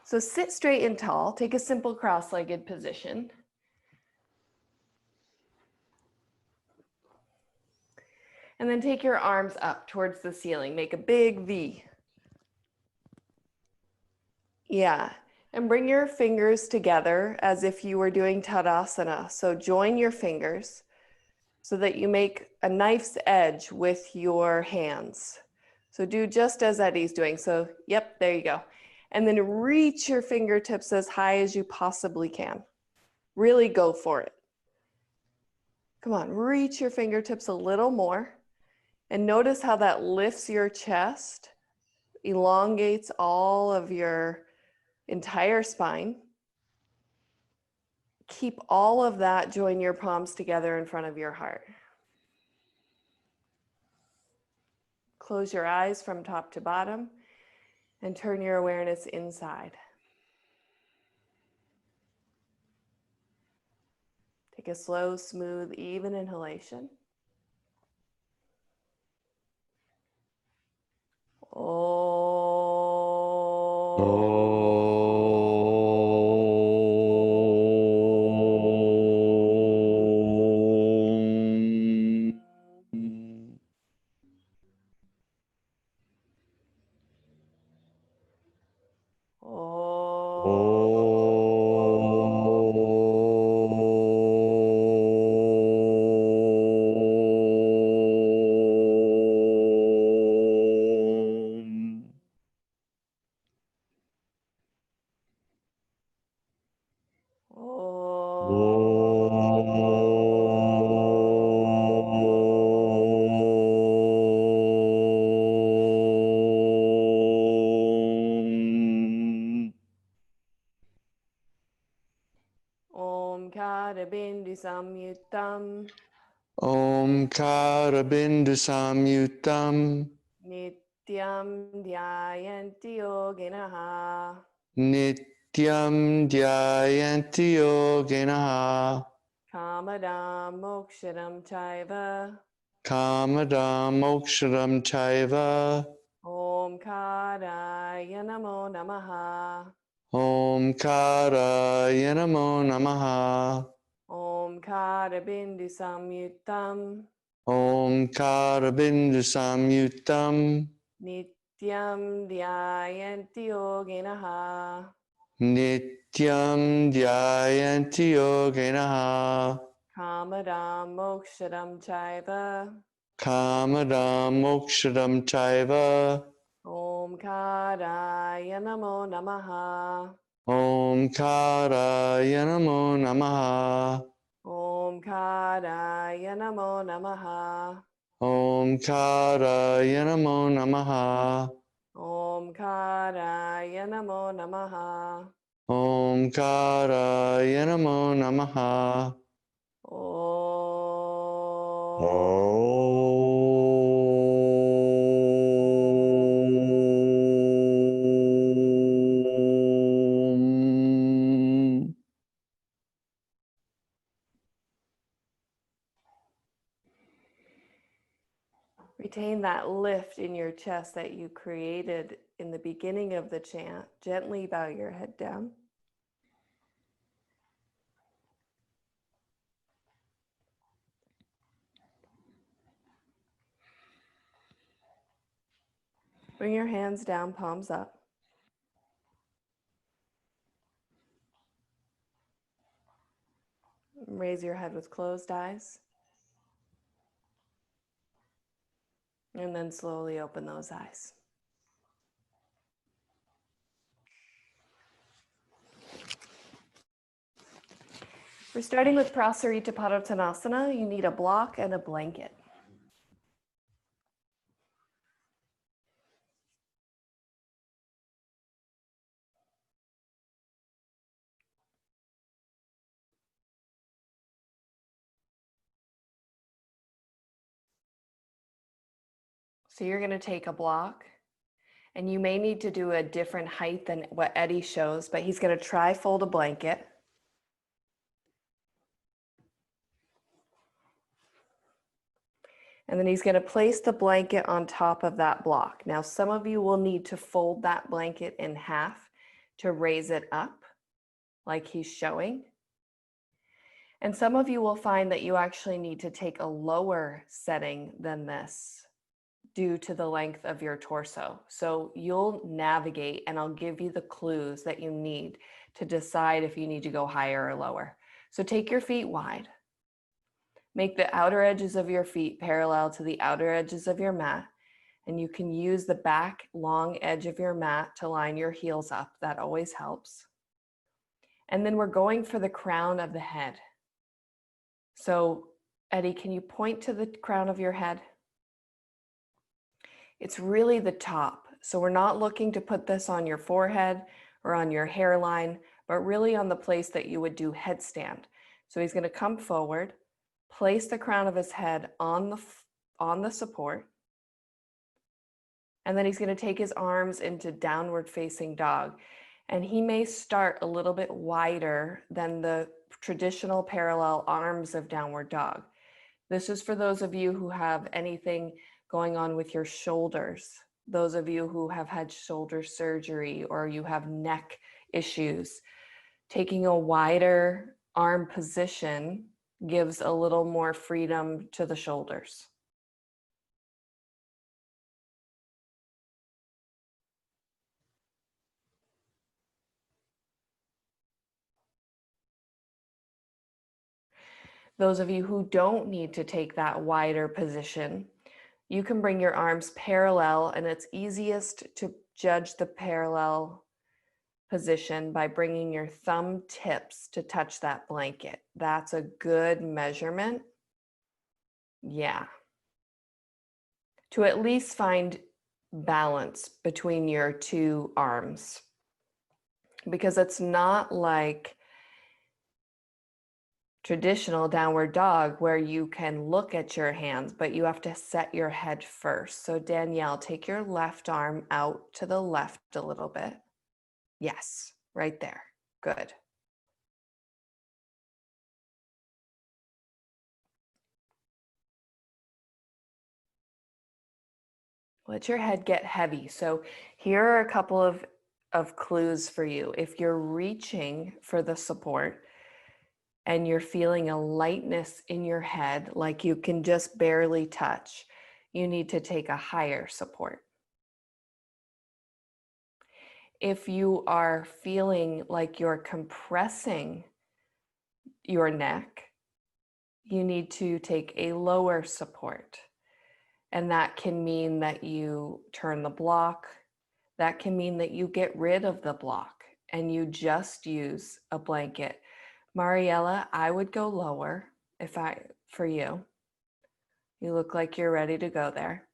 So sit straight and tall, take a simple cross-legged position. And then take your arms up towards the ceiling, make a big V. Yeah, and bring your fingers together as if you were doing Tadasana. So join your fingers so that you make a knife's edge with your hands. So do just as Eddie's doing. So, yep, there you go. And then reach your fingertips as high as you possibly can. Really go for it. Come on, reach your fingertips a little more. And notice how that lifts your chest, elongates all of your entire spine. Keep all of that, join your palms together in front of your heart. Close your eyes from top to bottom and turn your awareness inside. Take a slow, smooth, even inhalation. Samyuttam Om Karabindu Samyuttam Nityam Dhyayanti Yoginaha Nityam Dhyayanti Yoginaha Kamadam Moksharam Chaiva Kamadam Moksharam Chaiva Om Karaya Namo Namaha Om Karaya Namo Namaha Om Karabindu Samyuttam Om Karabindu Samyuttam Nityam Dhyayanti Yoginaha Nityam Dhyayanti Yoginaha Kamadam Moksharam Chaiva Kamadam Moksharam Chaiva Om Karaya Namo Namaha Om Karaya Namo Namaha Om Karaya Namo Namaha Om Karaya Namo Namaha Om Karaya Namo Namaha Om Karaya Namo Namaha Om. Retain that lift in your chest that you created in the beginning of the chant. Gently bow your head down. Bring your hands down, palms up. Raise your head with closed eyes. And then slowly open those eyes. We're starting with prasarita padottana. You need a block and a blanket. So you're going to take a block, and you may need to do a different height than what Eddie shows, but he's going to try fold a blanket. And then he's going to place the blanket on top of that block. Now, some of you will need to fold that blanket in half to raise it up like he's showing. And some of you will find that you actually need to take a lower setting than this due to the length of your torso. So you'll navigate, and I'll give you the clues that you need to decide if you need to go higher or lower. So take your feet wide. Make the outer edges of your feet parallel to the outer edges of your mat. And you can use the back long edge of your mat to line your heels up. That always helps. And then we're going for the crown of the head. So Eddie, can you point to the crown of your head? It's really the top. So we're not looking to put this on your forehead or on your hairline, but really on the place that you would do headstand. So he's going to come forward, place the crown of his head on the support, and then he's going to take his arms into downward facing dog. And he may start a little bit wider than the traditional parallel arms of downward dog. This is for those of you who have anything going on with your shoulders, those of you who have had shoulder surgery or you have neck issues. Taking a wider arm position gives a little more freedom to the shoulders. Those of you who don't need to take that wider position, you can bring your arms parallel, and it's easiest to judge the parallel position by bringing your thumb tips to touch that blanket. That's a good measurement. Yeah. To at least find balance between your two arms, because it's not like traditional downward dog where you can look at your hands, but you have to set your head first. So Danielle, take your left arm out to the left a little bit. Yes, right there. Good. Let your head get heavy. So here are a couple of clues for you. If you're reaching for the support and you're feeling a lightness in your head, like you can just barely touch, you need to take a higher support. If you are feeling like you're compressing your neck, you need to take a lower support. And that can mean that you turn the block. That can mean that you get rid of the block and you just use a blanket. Mariella, I would go lower for you. You look like you're ready to go there.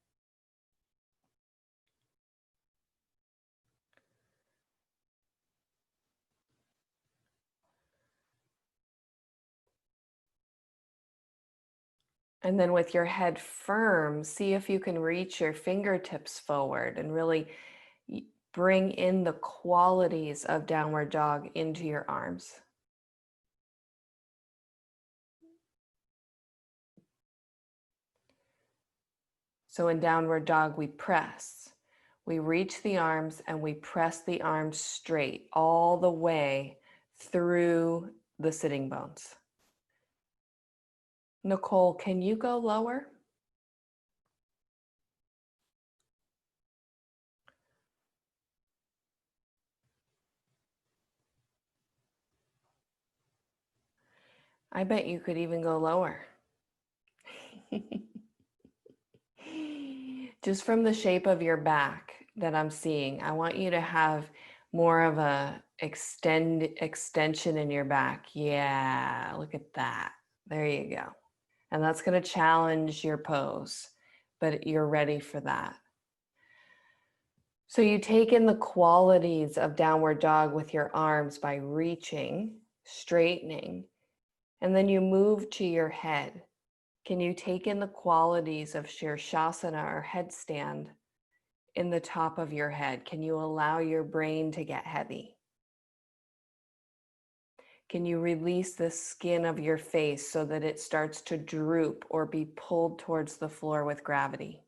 And then with your head firm, see if you can reach your fingertips forward and really bring in the qualities of downward dog into your arms. So in downward dog, we press. We reach the arms and we press the arms straight all the way through the sitting bones. Nicole, can you go lower? I bet you could even go lower. Just from the shape of your back that I'm seeing, I want you to have more of a extension in your back. Yeah, look at that. There you go. And that's going to challenge your pose, but you're ready for that. So you take in the qualities of downward dog with your arms by reaching, straightening, and then you move to your head. Can you take in the qualities of Shirshasana or headstand in the top of your head? Can you allow your brain to get heavy? Can you release the skin of your face so that it starts to droop or be pulled towards the floor with gravity?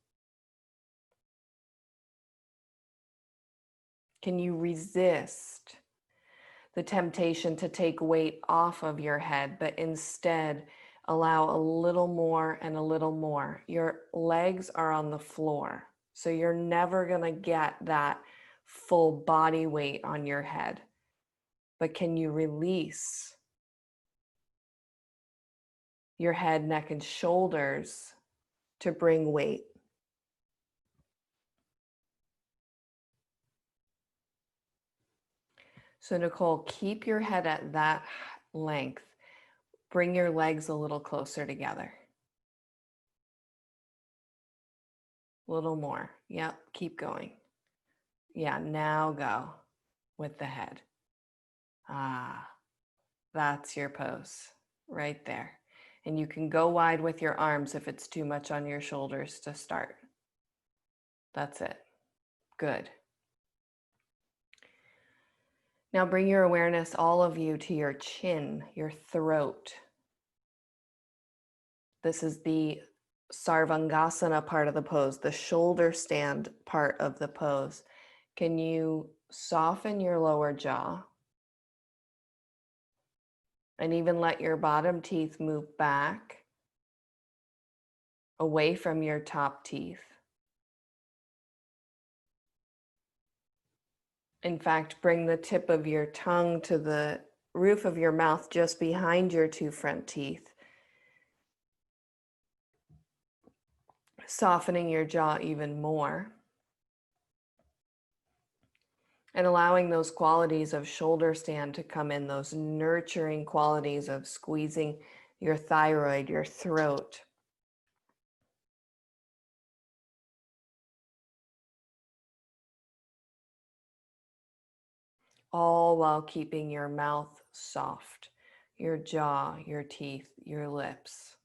Can you resist the temptation to take weight off of your head, but instead allow a little more and a little more. Your legs are on the floor, so you're never going to get that full body weight on your head. But can you release your head, neck, and shoulders to bring weight? So Nicole, keep your head at that length. Bring your legs a little closer together. A little more. Yep, keep going. Yeah, now go with the head. Ah, that's your pose right there. And you can go wide with your arms if it's too much on your shoulders to start. That's it. Good. Now bring your awareness, all of you, to your chin, your throat. This is the Sarvangasana part of the pose, the shoulder stand part of the pose. Can you soften your lower jaw? And even let your bottom teeth move back away from your top teeth. In fact, bring the tip of your tongue to the roof of your mouth just behind your two front teeth, softening your jaw even more. And allowing those qualities of shoulder stand to come in, those nurturing qualities of squeezing your thyroid, your throat. All while keeping your mouth soft, your jaw, your teeth, your lips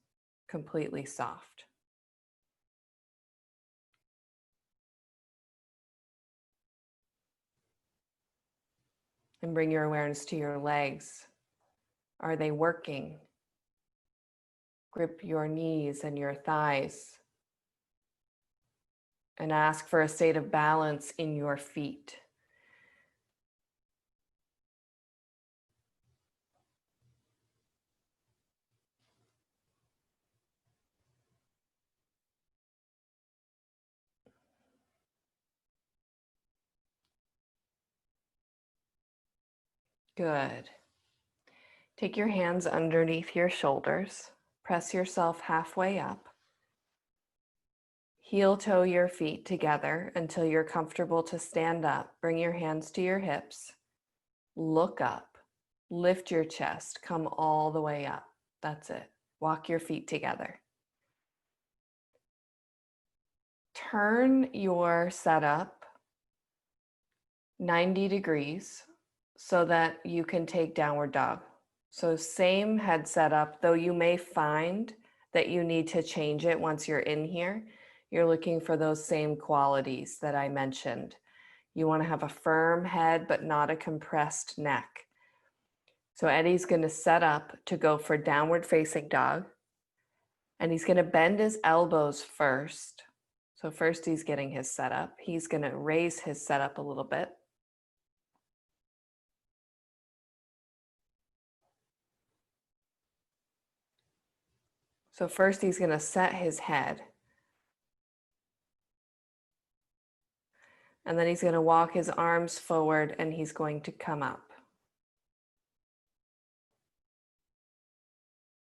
completely soft. And bring your awareness to your legs. Are they working? Grip your knees and your thighs. And ask for a state of balance in your feet. Good. Take your hands underneath your shoulders. Press yourself halfway up. Heel toe your feet together until you're comfortable to stand up. Bring your hands to your hips. Look up. Lift your chest. Come all the way up. That's it. Walk your feet together. Turn your setup 90 degrees so that you can take downward dog. So same head setup, though you may find that you need to change it once you're in here. You're looking for those same qualities that I mentioned. You want to have a firm head, but not a compressed neck. So Eddie's going to set up to go for downward facing dog. And he's going to bend his elbows first. So first he's getting his setup. He's going to raise his setup a little bit. So first he's going to set his head. And then he's going to walk his arms forward and he's going to come up.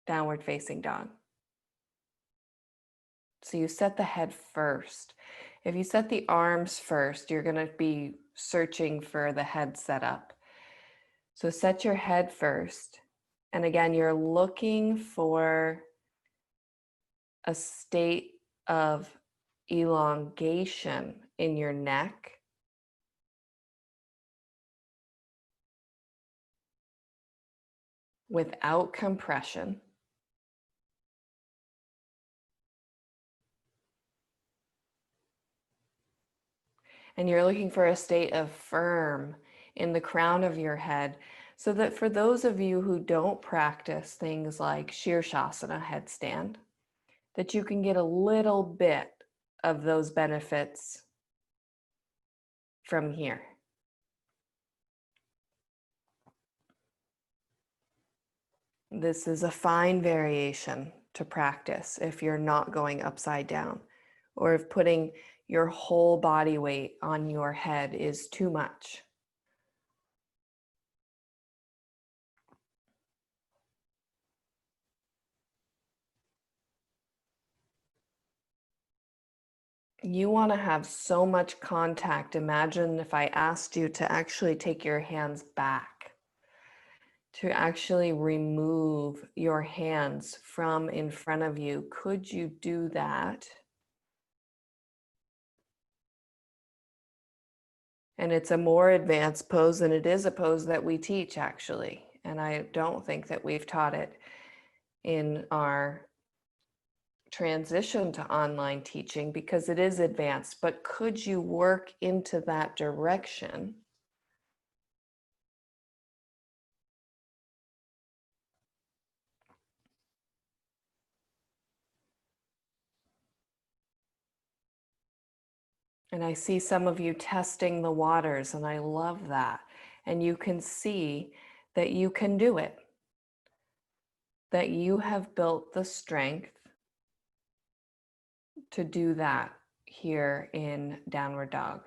Downward facing dog. So you set the head first. If you set the arms first, you're going to be searching for the head setup. So set your head first. And again, you're looking for a state of elongation in your neck. Without compression. And you're looking for a state of firm in the crown of your head, so that for those of you who don't practice things like Shirshasana, headstand, that you can get a little bit of those benefits from here. This is a fine variation to practice if you're not going upside down, or if putting your whole body weight on your head is too much. You want to have so much contact. Imagine if I asked you to actually take your hands back, to actually remove your hands from in front of you. Could you do that? And it's a more advanced pose, and it is a pose that we teach actually. And I don't think that we've taught it in our transition to online teaching because it is advanced. But could you work into that direction? And I see some of you testing the waters, and I love that. And you can see that you can do it, that you have built the strength to do that here in downward dog.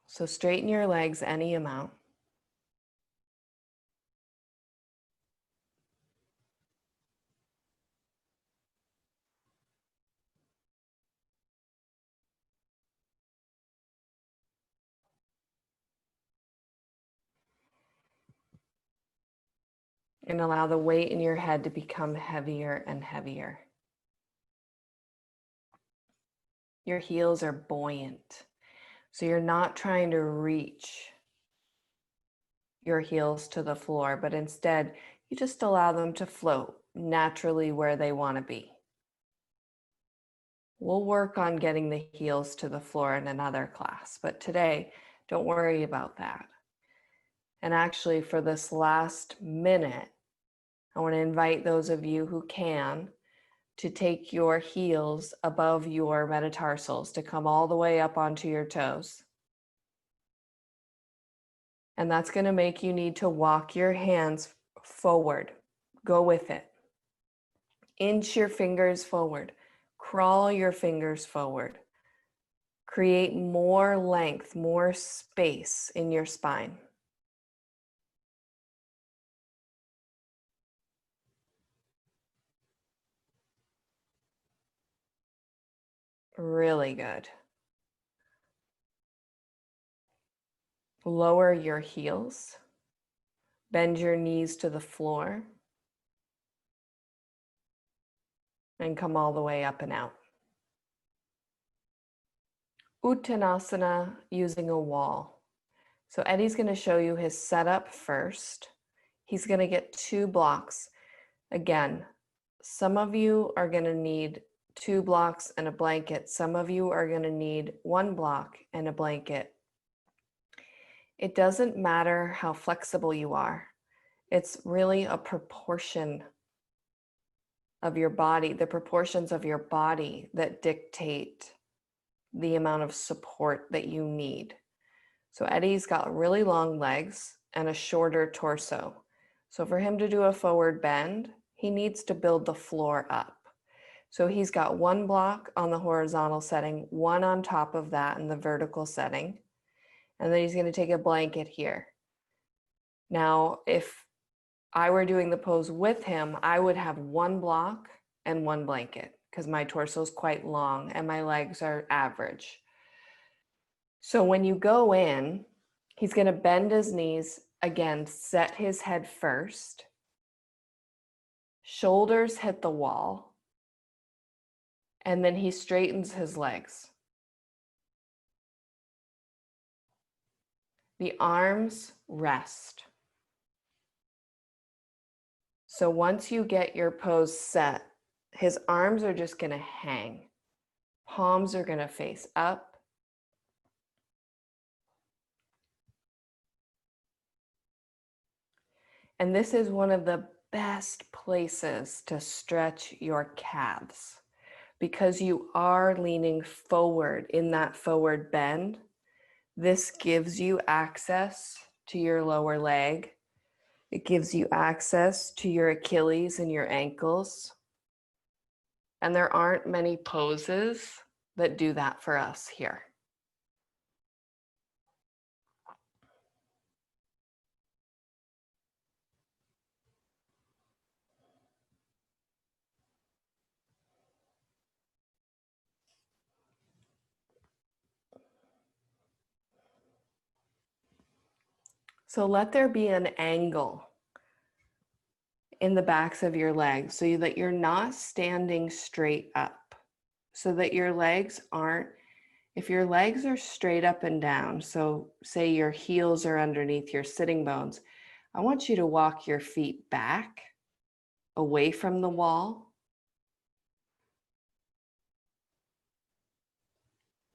So straighten your legs any amount. And allow the weight in your head to become heavier and heavier. Your heels are buoyant. So you're not trying to reach your heels to the floor, but instead you just allow them to float naturally where they want to be. We'll work on getting the heels to the floor in another class, but today, don't worry about that. And actually, for this last minute, I want to invite those of you who can to take your heels above your metatarsals, to come all the way up onto your toes. And that's going to make you need to walk your hands forward. Go with it. Inch your fingers forward. Crawl your fingers forward. Create more length, more space in your spine. Really good. Lower your heels. Bend your knees to the floor. And come all the way up and out. Uttanasana using a wall. So Eddie's going to show you his setup first. He's going to get 2 blocks. Again, some of you are going to need 2 blocks and a blanket. Some of you are going to need 1 block and a blanket. It doesn't matter how flexible you are. It's really a proportion of your body, the proportions of your body that dictate the amount of support that you need. So Eddie's got really long legs and a shorter torso. So for him to do a forward bend, he needs to build the floor up. So he's got 1 block on the horizontal setting, 1 on top of that in the vertical setting. And then he's going to take a blanket here. Now, if I were doing the pose with him, I would have 1 block and 1 blanket because my torso is quite long and my legs are average. So when you go in, he's going to bend his knees, again, set his head first. Shoulders hit the wall. And then he straightens his legs. The arms rest. So once you get your pose set, his arms are just going to hang. Palms are going to face up. And this is one of the best places to stretch your calves because you are leaning forward in that forward bend. This gives you access to your lower leg. It gives you access to your Achilles and your ankles. And there aren't many poses that do that for us here. So let there be an angle in the backs of your legs so that you're not standing straight up, so that your legs aren't, if your legs are straight up and down, so say your heels are underneath your sitting bones, I want you to walk your feet back away from the wall.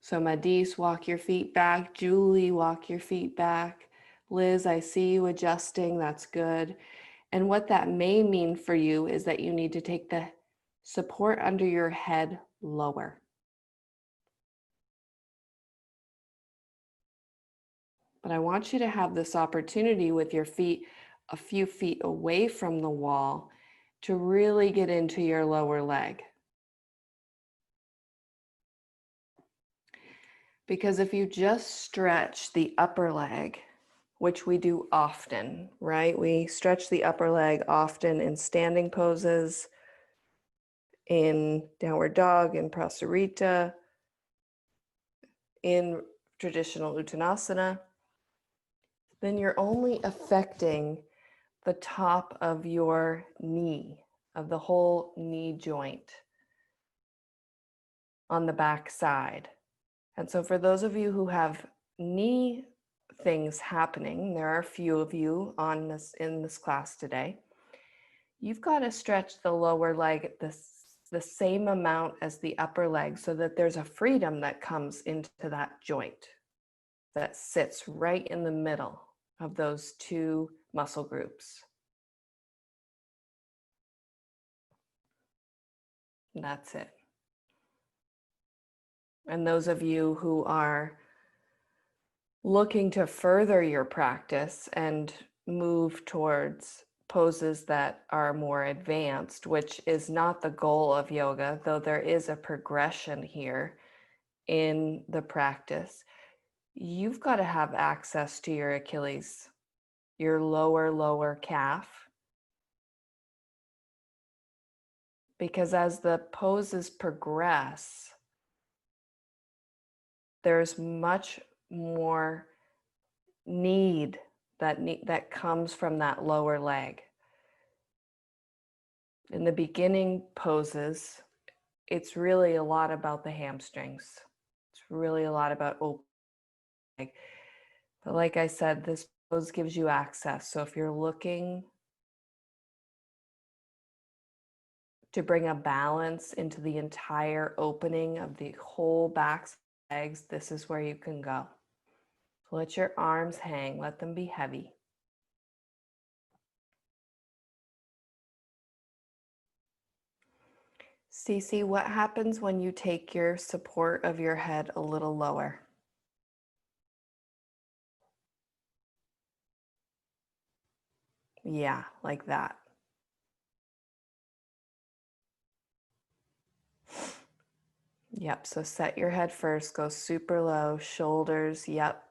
So Madis, walk your feet back. Julie, walk your feet back. Liz, I see you adjusting. That's good. And what that may mean for you is that you need to take the support under your head lower. But I want you to have this opportunity with your feet a few feet away from the wall to really get into your lower leg. Because if you just stretch the upper leg, which we do often, right? We stretch the upper leg often in standing poses, in downward dog, in prasarita, in traditional Uttanasana, then you're only affecting the top of your knee, of the whole knee joint on the back side. And so for those of you who have knee things happening, there are a few of you on this in this class today, you've got to stretch the lower leg the same amount as the upper leg so that there's a freedom that comes into that joint that sits right in the middle of those two muscle groups. And that's it. And those of you who are looking to further your practice and move towards poses that are more advanced, which is not the goal of yoga, though there is a progression here in the practice, you've got to have access to your Achilles, your lower calf. Because as the poses progress, there's much more need that comes from that lower leg. In the beginning poses, it's really a lot about the hamstrings. It's really a lot about open leg. But like I said, this pose gives you access. So if you're looking to bring a balance into the entire opening of the whole back legs, this is where you can go. So let your arms hang, let them be heavy. Cece, what happens when you take your support of your head a little lower? Yeah, like that. Yep, so set your head first, go super low, shoulders, yep.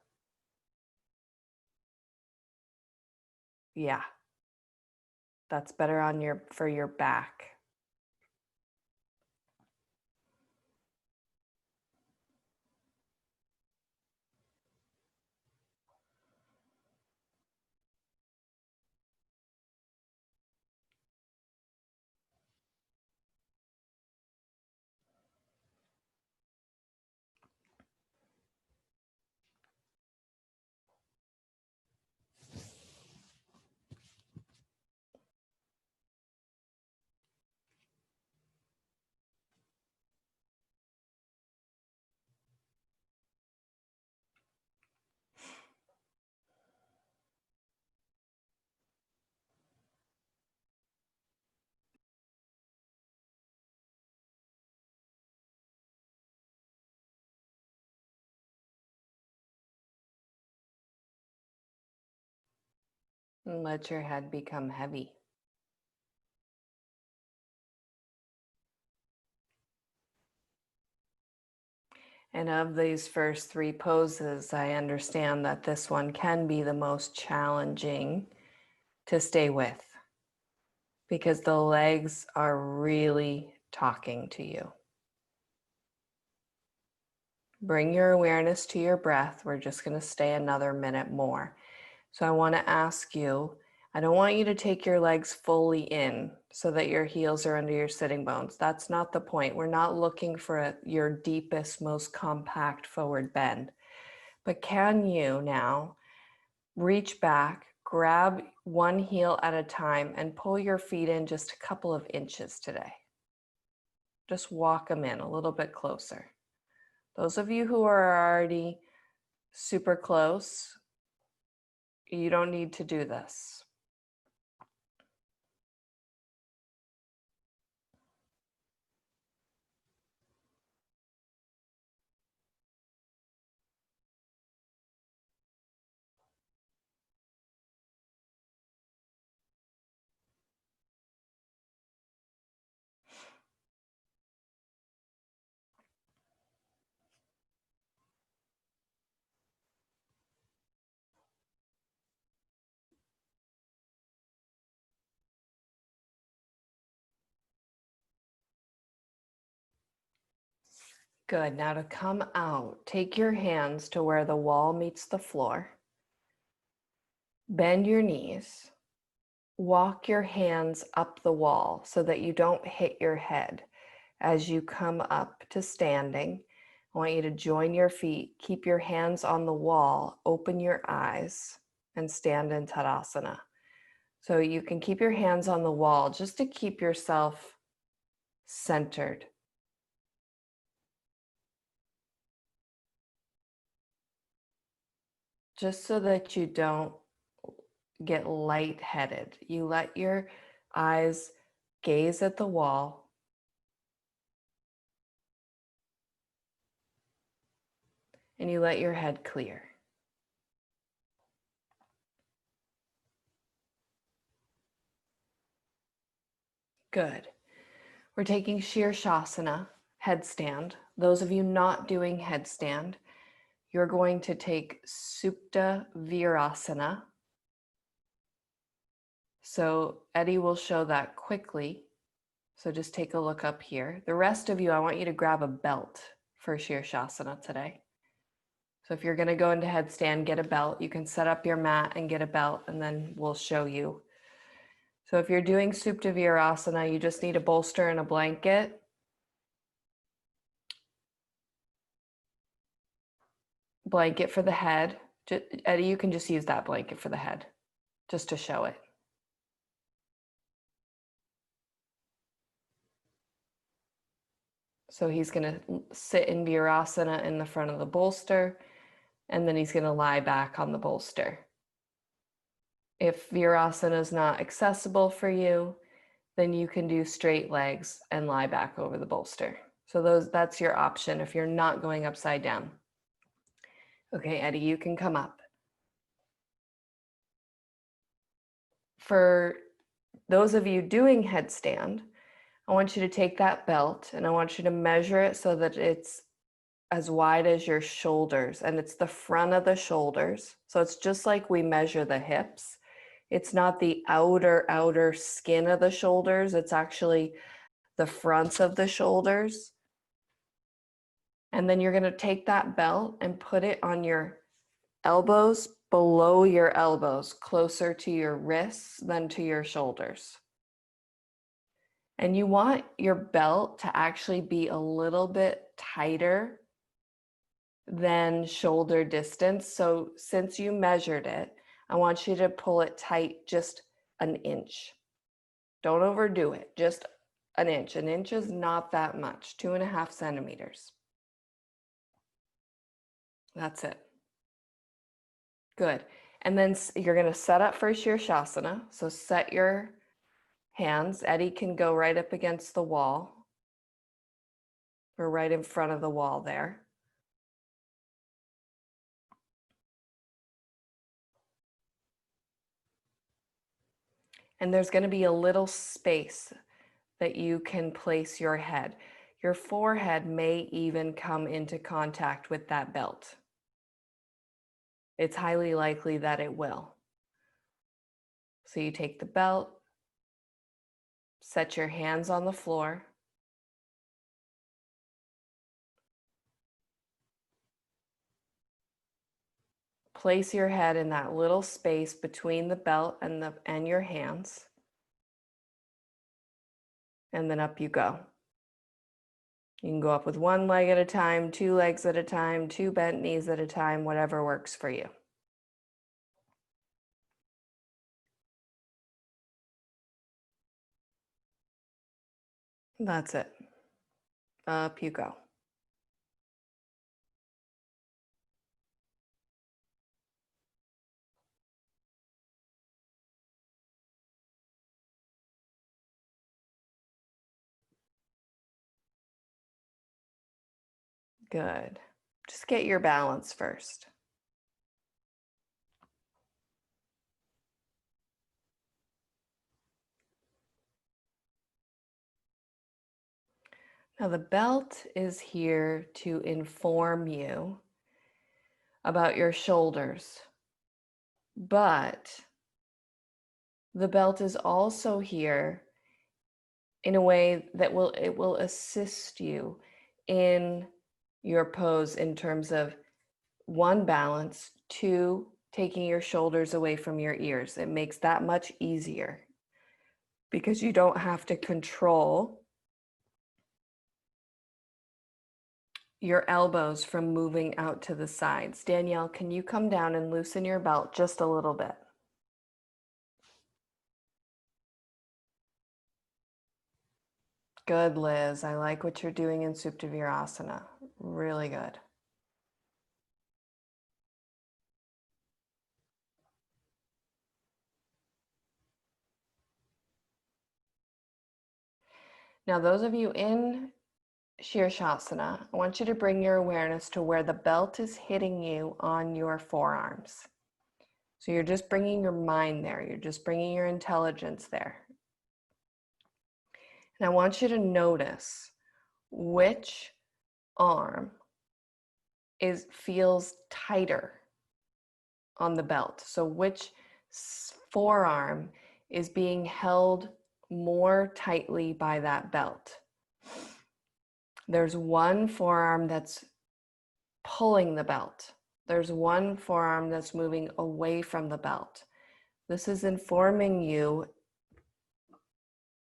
Yeah. That's better on for your back. And let your head become heavy. And of these first three poses, I understand that this one can be the most challenging to stay with because the legs are really talking to you. Bring your awareness to your breath. We're just going to stay another minute more. So I want to ask you, I don't want you to take your legs fully in so that your heels are under your sitting bones. That's not the point. We're not looking for your deepest, most compact forward bend. But can you now reach back, grab one heel at a time, and pull your feet in just a couple of inches today? Just walk them in a little bit closer. Those of you who are already super close, you don't need to do this. Good. Now to come out, take your hands to where the wall meets the floor. Bend your knees. Walk your hands up the wall so that you don't hit your head. As you come up to standing, I want you to join your feet, keep your hands on the wall, open your eyes, and stand in Tadasana. So you can keep your hands on the wall just to keep yourself centered. Just so that you don't get lightheaded. You let your eyes gaze at the wall. And you let your head clear. Good. We're taking Shirshasana, headstand. Those of you not doing headstand, you're going to take Supta Virasana. So Eddie will show that quickly. So just take a look up here. The rest of you, I want you to grab a belt for Shirshasana today. So if you're going to go into headstand, get a belt. You can set up your mat and get a belt, and then we'll show you. So if you're doing Supta Virasana, you just need a bolster and a blanket. Blanket for the head. Eddie, you can just use that blanket for the head, just to show it. So he's going to sit in Virasana in the front of the bolster, and then he's going to lie back on the bolster. If Virasana is not accessible for you, then you can do straight legs and lie back over the bolster. So that's your option if you're not going upside down. Okay, Eddie, you can come up. For those of you doing headstand, I want you to take that belt and I want you to measure it so that it's as wide as your shoulders, and it's the front of the shoulders. So it's just like we measure the hips. It's not the outer skin of the shoulders. It's actually the fronts of the shoulders. And then you're going to take that belt and put it on your elbows, below your elbows, closer to your wrists than to your shoulders. And you want your belt to actually be a little bit tighter than shoulder distance. So since you measured it, I want you to pull it tight just an inch. Don't overdo it, just an inch. An inch is not that much, 2.5 centimeters. That's it. Good. And then you're going to set up for Shirshasana. So set your hands. Eddie can go right up against the wall or right in front of the wall there. And there's going to be a little space that you can place your head. Your forehead may even come into contact with that belt. It's highly likely that it will. So you take the belt, set your hands on the floor, place your head in that little space between the belt and your hands, and then up you go. You can go up with one leg at a time, two legs at a time, two bent knees at a time, whatever works for you. That's it. Up you go. Good. Just get your balance first. Now the belt is here to inform you about your shoulders, but the belt is also here in a way that it will assist you in your pose in terms of one, balance, two, taking your shoulders away from your ears. It makes that much easier because you don't have to control your elbows from moving out to the sides. Danielle, can you come down and loosen your belt just a little bit? Good, Liz. I like what you're doing in Supta Virasana. Really good. Now, those of you in Shirshasana, I want you to bring your awareness to where the belt is hitting you on your forearms. So you're just bringing your mind there. You're just bringing your intelligence there. And I want you to notice which arm feels tighter on the belt. So which forearm is being held more tightly by that belt. There's one forearm that's pulling the belt. There's one forearm that's moving away from the belt. This is informing you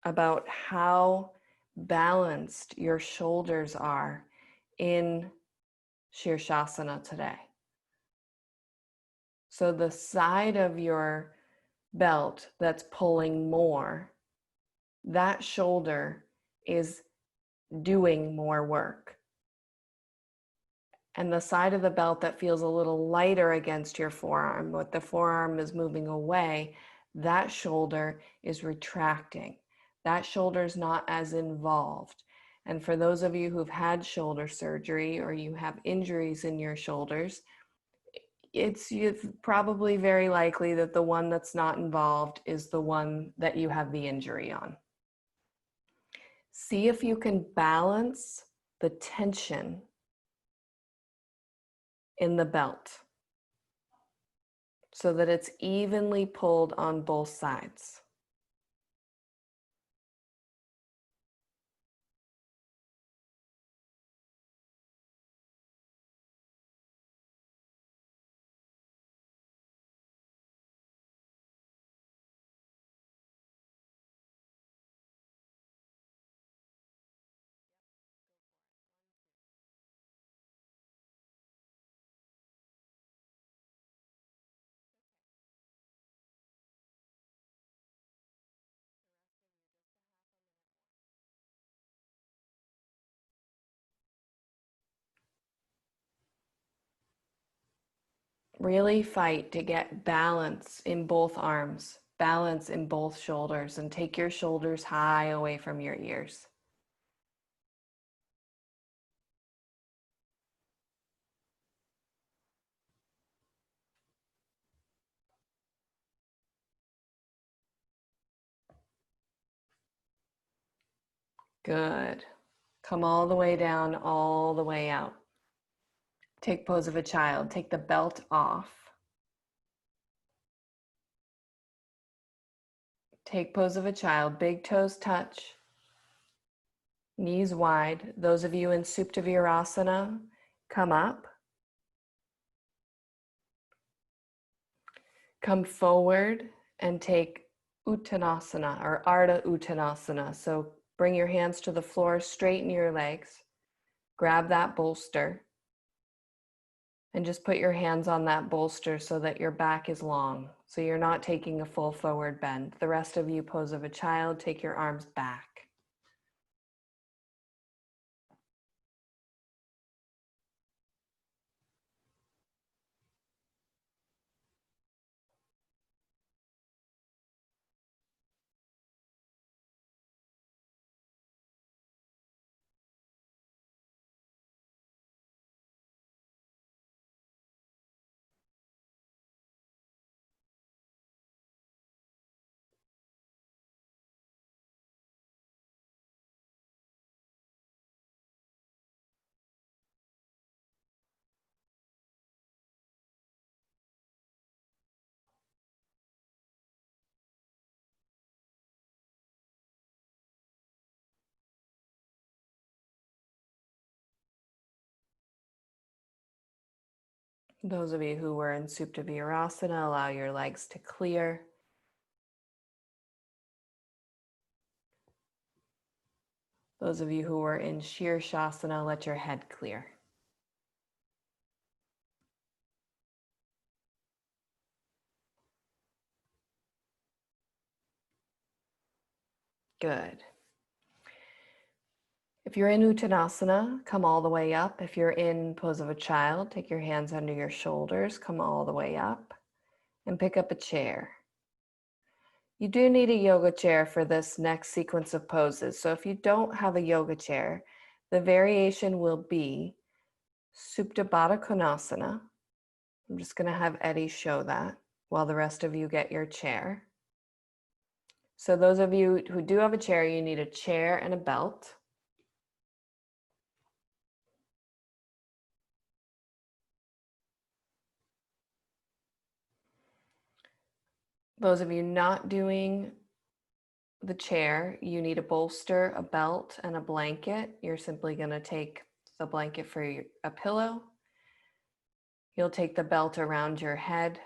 about how balanced your shoulders are in Shirshasana today. So the side of your belt that's pulling more, that shoulder is doing more work. And the side of the belt that feels a little lighter against your forearm, but the forearm is moving away, that shoulder is retracting. That shoulder is not as involved. And for those of you who've had shoulder surgery or you have injuries in your shoulders, it's probably very likely that the one that's not involved is the one that you have the injury on. See if you can balance the tension in the belt so that it's evenly pulled on both sides. Really fight to get balance in both arms, balance in both shoulders, and take your shoulders high away from your ears. Good. Come all the way down, all the way out. Take pose of a child. Take the belt off. Take pose of a child. Big toes touch. Knees wide. Those of you in Supta Virasana, come up. Come forward and take Uttanasana or Ardha Uttanasana. So bring your hands to the floor, straighten your legs, grab that bolster, and just put your hands on that bolster so that your back is long. So you're not taking a full forward bend. The rest of you, pose of a child, take your arms back. Those of you who were in Supta Virasana, allow your legs to clear. Those of you who were in Shirshasana, let your head clear. Good. If you're in Uttanasana, come all the way up. If you're in pose of a child, take your hands under your shoulders, come all the way up, and pick up a chair. You do need a yoga chair for this next sequence of poses. So if you don't have a yoga chair, the variation will be Supta Baddha Konasana. I'm just going to have Eddie show that while the rest of you get your chair. So those of you who do have a chair, you need a chair and a belt. Those of you not doing the chair, you need a bolster, a belt, and a blanket. You're simply going to take the blanket for a pillow. You'll take the belt around your head.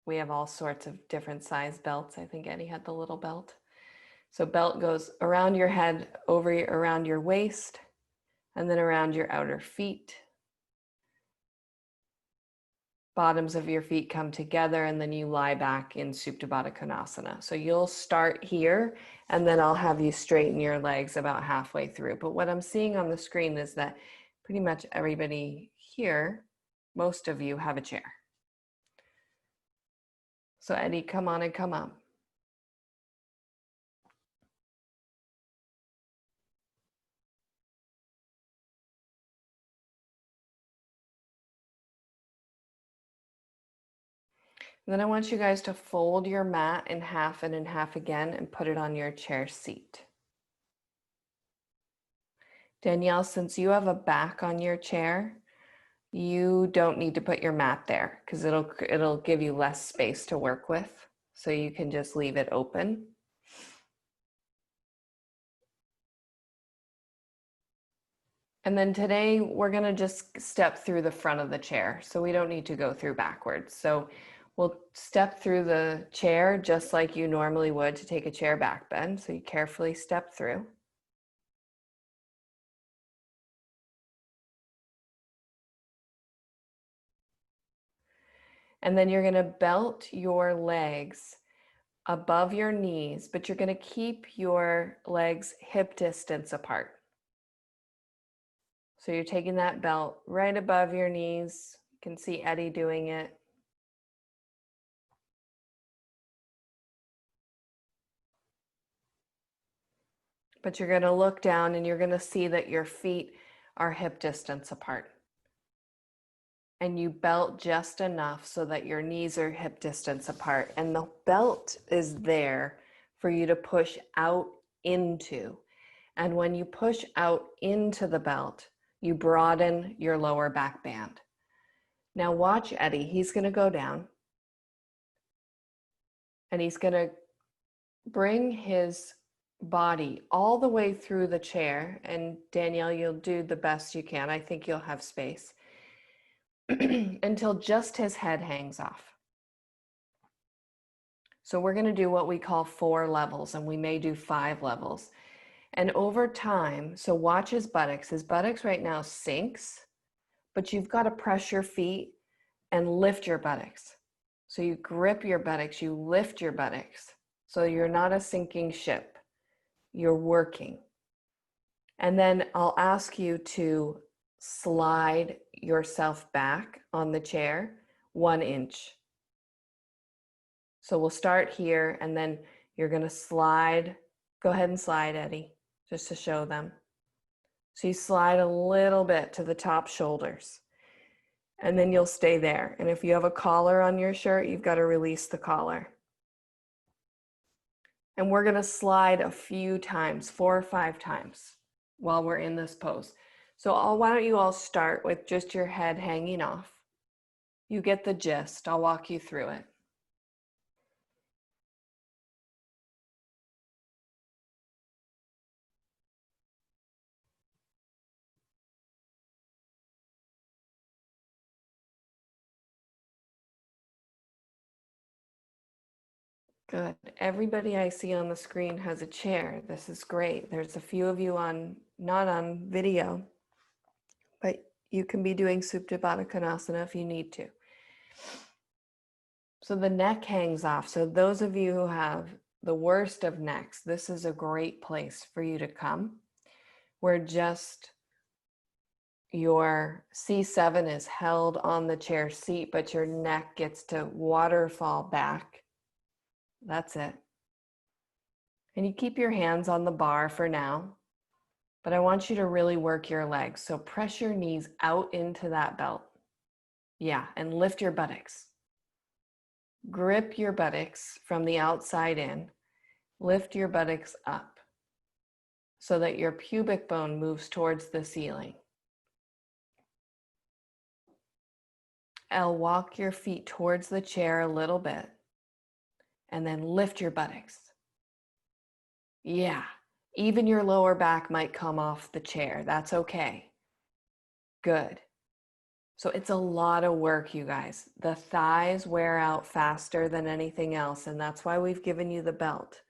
We have all sorts of different size belts. I think Eddie had the little belt. So belt goes around your head, around your waist, and then around your outer feet. Bottoms of your feet come together, and then you lie back in Supta Baddha Konasana. So you'll start here, and then I'll have you straighten your legs about halfway through. But what I'm seeing on the screen is that pretty much everybody here, most of you have a chair. So Eddie, come on and come up. And then I want you guys to fold your mat in half and in half again and put it on your chair seat. Danielle, since you have a back on your chair, you don't need to put your mat there because it'll give you less space to work with. So you can just leave it open. And then today we're gonna just step through the front of the chair. So we don't need to go through backwards. So we'll step through the chair just like you normally would to take a chair back bend. So you carefully step through. And then you're gonna belt your legs above your knees, but you're gonna keep your legs hip distance apart. So you're taking that belt right above your knees. You can see Eddie doing it. But you're gonna look down and you're gonna see that your feet are hip distance apart. And you belt just enough so that your knees are hip distance apart. And the belt is there for you to push out into. And when you push out into the belt, you broaden your lower back band. Now watch Eddie. He's going to go down. And he's going to bring his body all the way through the chair. And Danielle, you'll do the best you can. I think you'll have space. Until just his head hangs off. So we're going to do what we call 4 levels, and we may do 5 levels. And over time, so watch his buttocks. His buttocks right now sinks, but you've got to press your feet and lift your buttocks. So you grip your buttocks, you lift your buttocks. So you're not a sinking ship. You're working. And then I'll ask you to slide yourself back on the chair 1 inch. So we'll start here, and then you're going to slide. Go ahead and slide, Eddie, just to show them. So you slide a little bit to the top shoulders, and then you'll stay there. And if you have a collar on your shirt, you've got to release the collar. And we're going to slide a few times, 4 or 5 times while we're in this pose. So why don't you all start with just your head hanging off. You get the gist. I'll walk you through it. Good. Everybody I see on the screen has a chair. This is great. There's a few of you not on video, but you can be doing Supta Baddha Konasana if you need to. So the neck hangs off. So those of you who have the worst of necks, this is a great place for you to come, where just your C7 is held on the chair seat, but your neck gets to waterfall back. That's it. And you keep your hands on the bar for now, but I want you to really work your legs. So press your knees out into that belt. Yeah, and lift your buttocks. Grip your buttocks from the outside in. Lift your buttocks up so that your pubic bone moves towards the ceiling. L, walk your feet towards the chair a little bit and then lift your buttocks. Yeah, even your lower back might come off the chair. That's okay. Good. So it's a lot of work, you guys. The thighs wear out faster than anything else, and that's why we've given you the belt,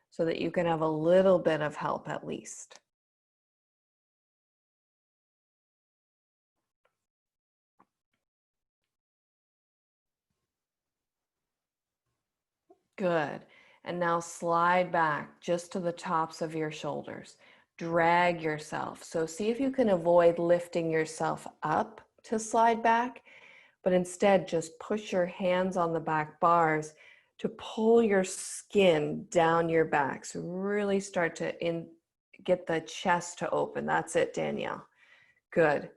so that you can have a little bit of help at least. Good. And now slide back just to the tops of your shoulders. Drag yourself. So see if you can avoid lifting yourself up to slide back, but instead just push your hands on the back bars to pull your skin down your back. So really start to get the chest to open. That's it, Danielle. Good.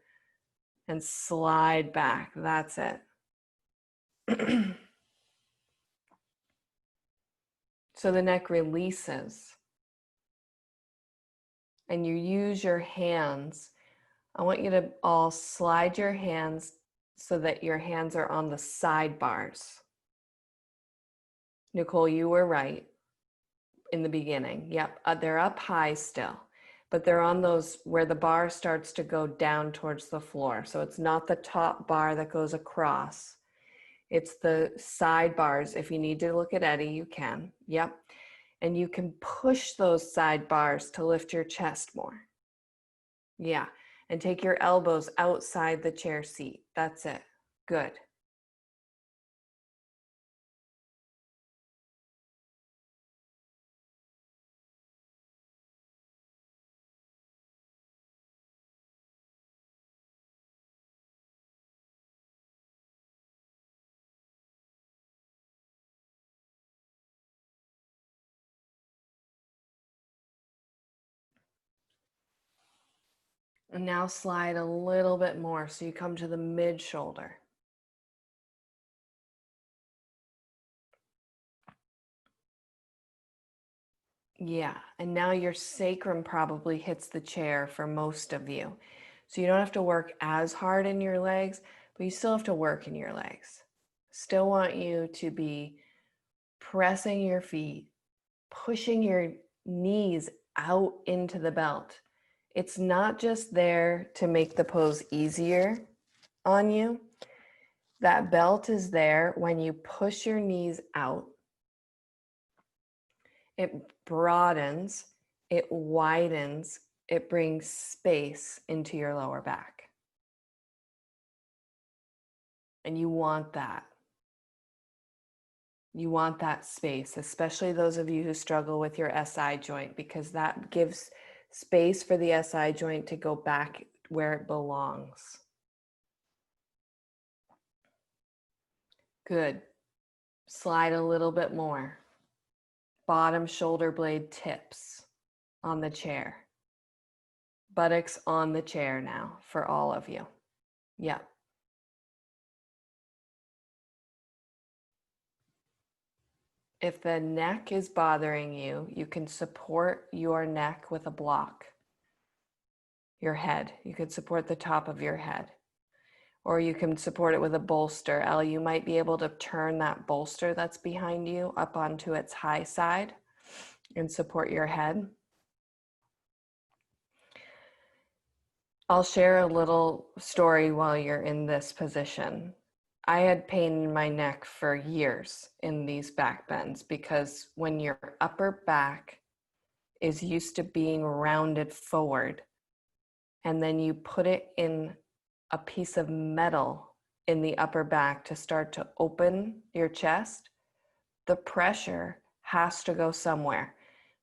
And slide back. That's it. So the neck releases. And you use your hands. I want you to all slide your hands so that your hands are on the side bars. Nicole, you were right in the beginning. Yep, they're up high still, but they're on those where the bar starts to go down towards the floor. So it's not the top bar that goes across. It's the side bars. If you need to look at Eddie, you can. Yep. And you can push those side bars to lift your chest more. Yeah. And take your elbows outside the chair seat. That's it. Good. And now slide a little bit more so you come to the mid shoulder. Yeah, and now your sacrum probably hits the chair for most of you. So you don't have to work as hard in your legs, but you still have to work in your legs. Still want you to be pressing your feet, pushing your knees out into the belt. It's not just there to make the pose easier on you. That belt is there when you push your knees out. It broadens, it widens, it brings space into your lower back. And you want that. You want that space, especially those of you who struggle with your SI joint, because that gives space for the SI joint to go back where it belongs. Good. Slide a little bit more. Bottom shoulder blade tips on the chair. Buttocks on the chair now for all of you. Yep. If the neck is bothering you, you can support your neck with a block. Your head. You could support the top of your head. Or you can support it with a bolster. Elle, you might be able to turn that bolster that's behind you up onto its high side and support your head. I'll share a little story while you're in this position. I had pain in my neck for years in these back bends because when your upper back is used to being rounded forward and then you put it in a piece of metal in the upper back to start to open your chest, the pressure has to go somewhere.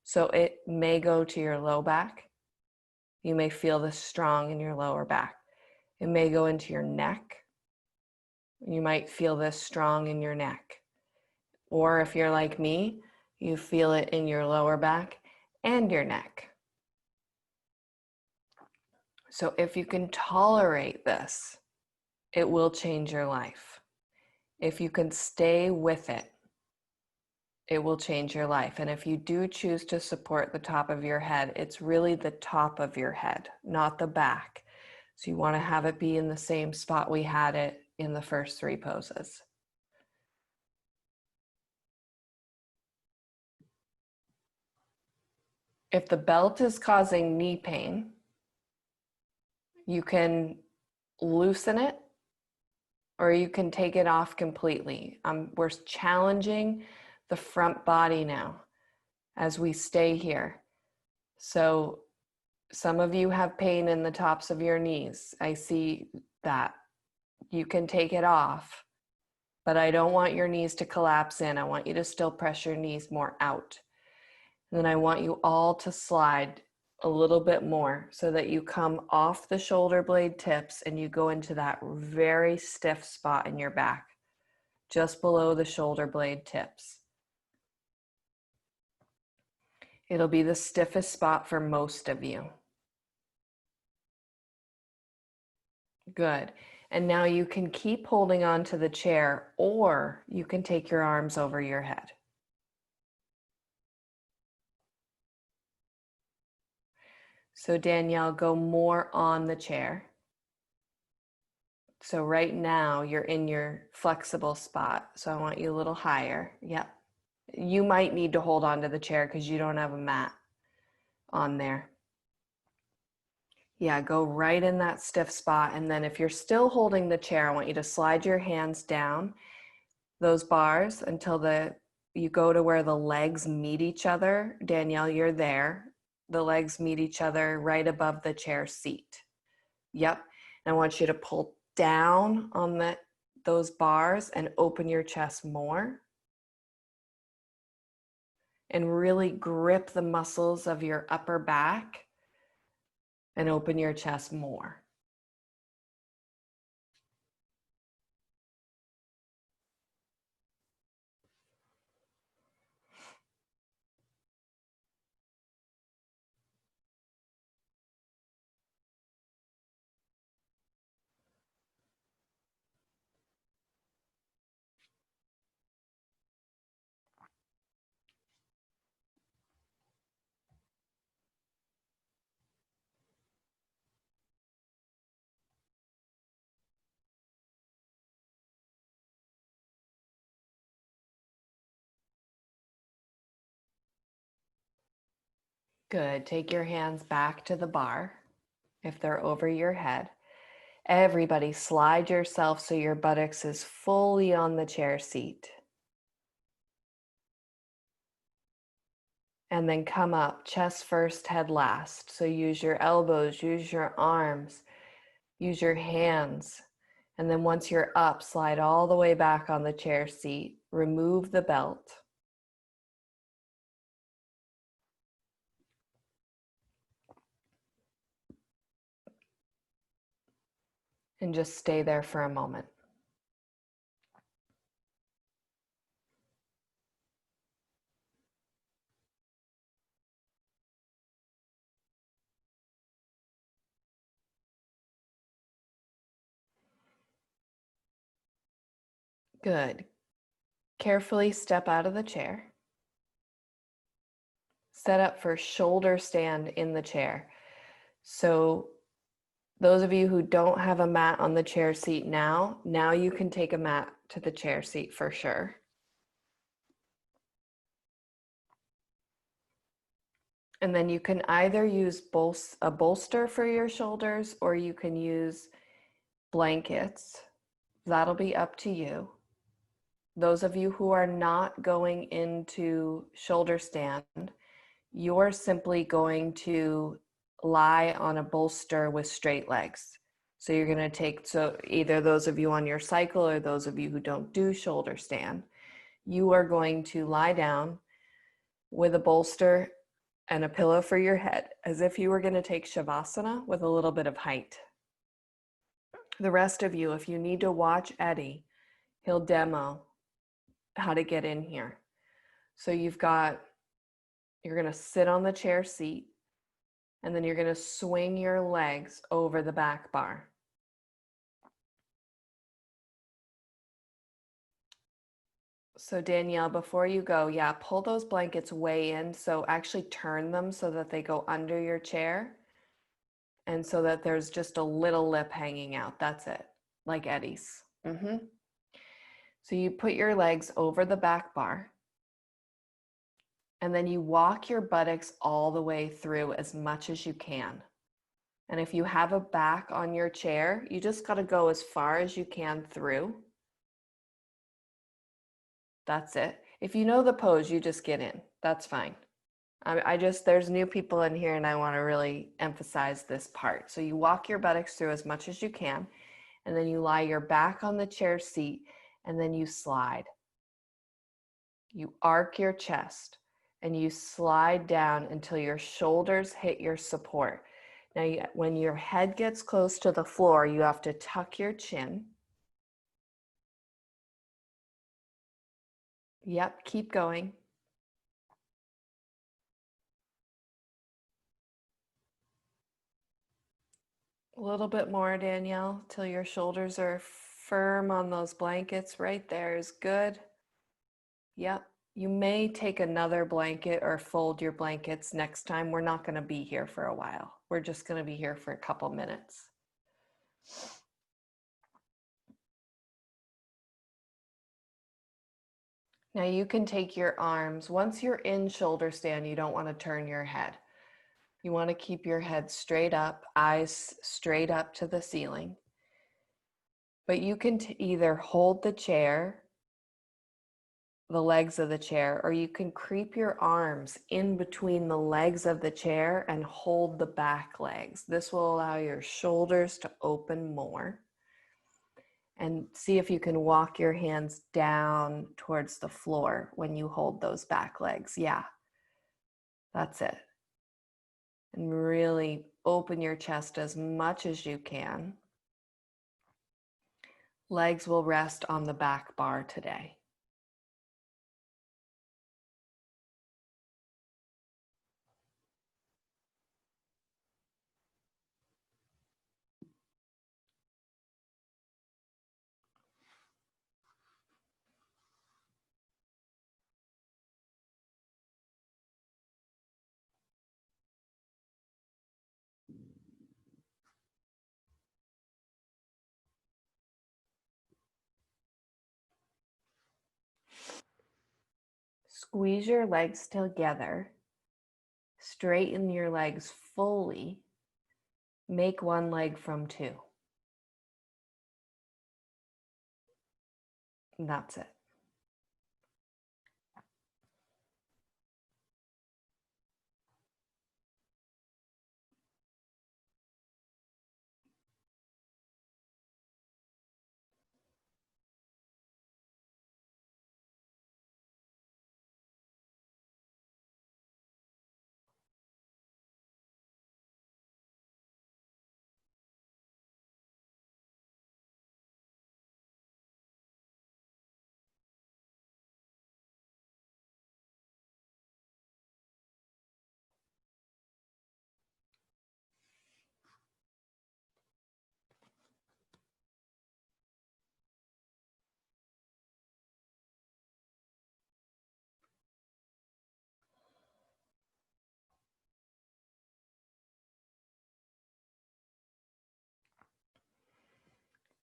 So it may go to your low back. You may feel this strong in your lower back. It may go into your neck. You might feel this strong in your neck. Or if you're like me, you feel it in your lower back and your neck. So if you can tolerate this, it will change your life. If you can stay with it, it will change your life. And if you do choose to support the top of your head, it's really the top of your head, not the back. So you want to have it be in the same spot we had it in the first three poses. If the belt is causing knee pain, you can loosen it or you can take it off completely. We're challenging the front body now as we stay here. So some of you have pain in the tops of your knees. I see that. You can take it off, but I don't want your knees to collapse in. I want you to still press your knees more out. And then I want you all to slide a little bit more so that you come off the shoulder blade tips and you go into that very stiff spot in your back, just below the shoulder blade tips. It'll be the stiffest spot for most of you. Good. And now you can keep holding on to the chair or you can take your arms over your head. So Danielle, go more on the chair. So right now you're in your flexible spot. So I want you a little higher. Yep. You might need to hold on to the chair because you don't have a mat on there. Yeah, go right in that stiff spot. And then if you're still holding the chair, I want you to slide your hands down those bars until you go to where the legs meet each other. Danielle, you're there. The legs meet each other right above the chair seat. Yep. And I want you to pull down on those bars and open your chest more. And really grip the muscles of your upper back and open your chest more. Good. Take your hands back to the bar if they're over your head. Everybody slide yourself so your buttocks is fully on the chair seat. And then come up, chest first, head last. So use your elbows, use your arms, use your hands. And then once you're up, slide all the way back on the chair seat. Remove the belt. And just stay there for a moment. Good. Carefully step out of the chair. Set up for shoulder stand in the chair. So those of you who don't have a mat on the chair seat now you can take a mat to the chair seat for sure. And then you can either use a bolster for your shoulders or you can use blankets. That'll be up to you. Those of you who are not going into shoulder stand, you're simply going to lie on a bolster with straight legs. So you're going to take, so either those of you on your cycle or those of you who don't do shoulder stand, you are going to lie down with a bolster and a pillow for your head, as if you were going to take Shavasana with a little bit of height. The rest of you, if you need to watch Eddie, he'll demo how to get in here. So you're going to sit on the chair seat, and then you're going to swing your legs over the back bar. So Danielle, before you go, pull those blankets way in. So actually turn them so that they go under your chair and so that there's just a little lip hanging out. That's it, like Eddie's. So you put your legs over the back bar and then you walk your buttocks all the way through as much as you can. And if you have a back on your chair, you just got to go as far as you can through. That's it. If you know the pose, you just get in. That's fine. There's new people in here and I want to really emphasize this part. So you walk your buttocks through as much as you can, and then you lie your back on the chair seat, and then you slide. You arc your chest and you slide down until your shoulders hit your support. Now, when your head gets close to the floor, you have to tuck your chin. Yep, keep going. A little bit more, Danielle, till your shoulders are firm on those blankets. Right there is good. Yep. You may take another blanket or fold your blankets next time. We're not going to be here for a while. We're just going to be here for a couple minutes. Now you can take your arms. Once you're in shoulder stand, you don't want to turn your head. You want to keep your head straight up, eyes straight up to the ceiling. But you can either hold the chair, the legs of the chair, or you can creep your arms in between the legs of the chair and hold the back legs. This will allow your shoulders to open more. And see if you can walk your hands down towards the floor when you hold those back legs. Yeah, that's it. And really open your chest as much as you can. Legs will rest on the back bar today. Squeeze your legs together. straighten your legs fully. Make one leg from two. And that's it.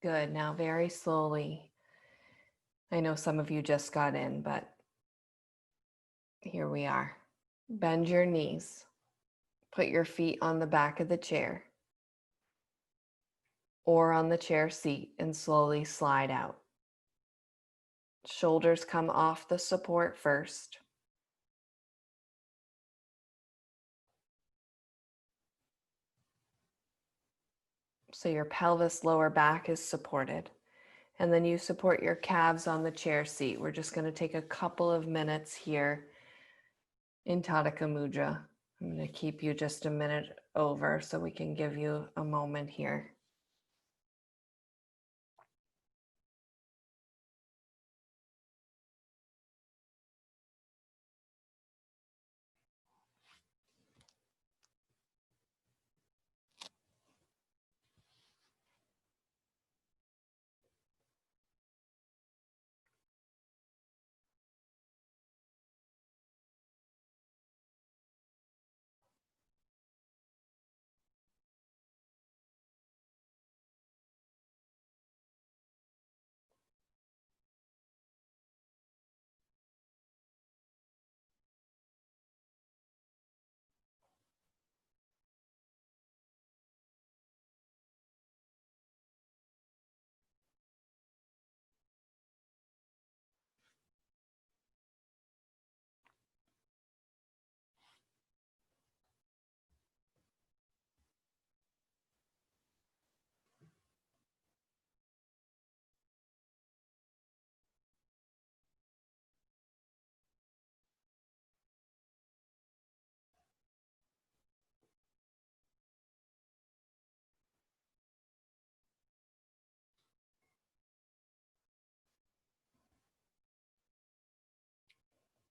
Good. Now, very slowly. I know some of you just got in, but here we are. Bend your knees. Put your feet on the back of the chair or on the chair seat and slowly slide out. Shoulders come off the support first. So your pelvis, lower back is supported. And then you support your calves on the chair seat. We're just going to take a couple of minutes here in Tadaka Mudra. I'm going to keep you just a minute over so we can give you a moment here.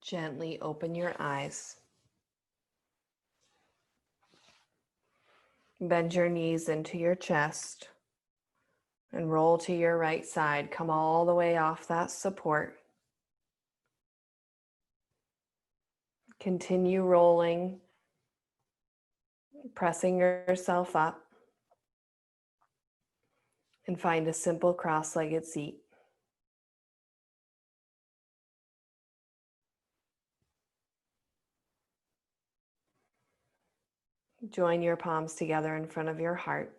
Gently open your eyes. Bend your knees into your chest and roll to your right side. Come all the way off that support. Continue rolling, pressing yourself up, and find a simple cross-legged seat. Join your palms together in front of your heart.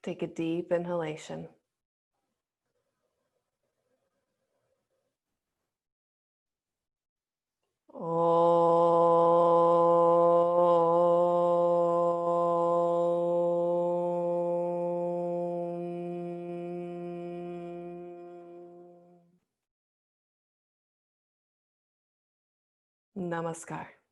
Take a deep inhalation. Namaskar.